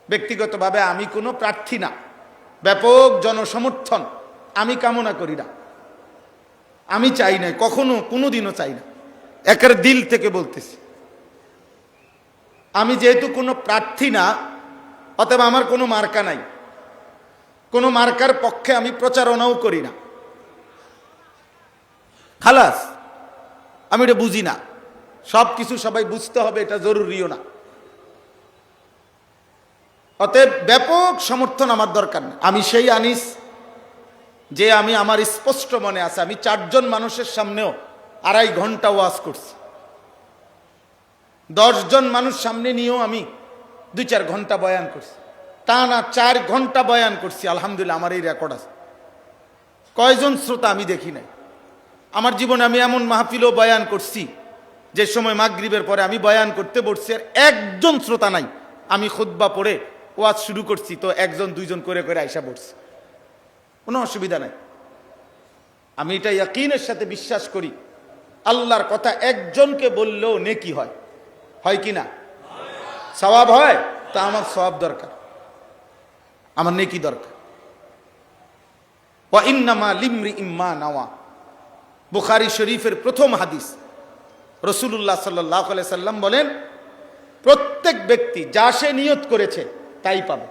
ব্যক্তিগতভাবে আমি কোনো প্রার্থী না, ব্যাপক জনসমর্থন আমি কামনা করি না, আমি চাই না, কখনো কোনোদিনও চাই না, একের দিল থেকে বলতেছি। আমি যেহেতু কোনো প্রার্থী না, অতএব আমার কোনো মার্কা নাই, কোনো মার্কার পক্ষে আমি প্রচারণাও করি না। খালাস, আমি এটা বুঝি না, সব কিছু সবাই বুঝতে হবে এটা জরুরিও না। অতএব ব্যাপক সমর্থন আমার দরকার না। আমি সেই আনিস যে আমি আমার স্পষ্ট মনে আছে আমি 4 জন মানুষের সামনেও 2.5 ঘন্টা ওয়াজ করছি, 10 জন মানুষ সামনে নিয়েও আমি 2-4 ঘন্টা বয়ান করছি, তা না 4 ঘন্টা বয়ান করছি। আলহামদুলিল্লাহ আমার এই রেকর্ড আছে। কয়জন শ্রোতা আমি দেখি নাই আমার জীবনে। আমি এমন মাহফিলও বয়ান করছি যে সময় মাগরিবের পরে আমি বয়ান করতে বসছি আর একজন শ্রোতা নাই। আমি খুতবা পড়ে ওয়াজ শুরু করছি তো 1জন 2জন করে করে আইসা পড়ছি, কোনো অসুবিধা নাই। আমি এটা ইয়াকিনের সাথে বিশ্বাস করি আল্লাহর কথা একজনকে বললেও নেকি হয়, হয় কি না? সওয়াব হয়। তা আমার সওয়াব দরকার, আমার নেকি দরকার। ওয়া ইন্নামা লিমরিইম মা নাওয়া, বুখারী শরীফের প্রথম হাদিস। রাসূলুল্লাহ সাল্লাল্লাহু আলাইহি সাল্লাম বলেন, প্রত্যেক ব্যক্তি যা সে নিয়ত করেছে তাই পাবে।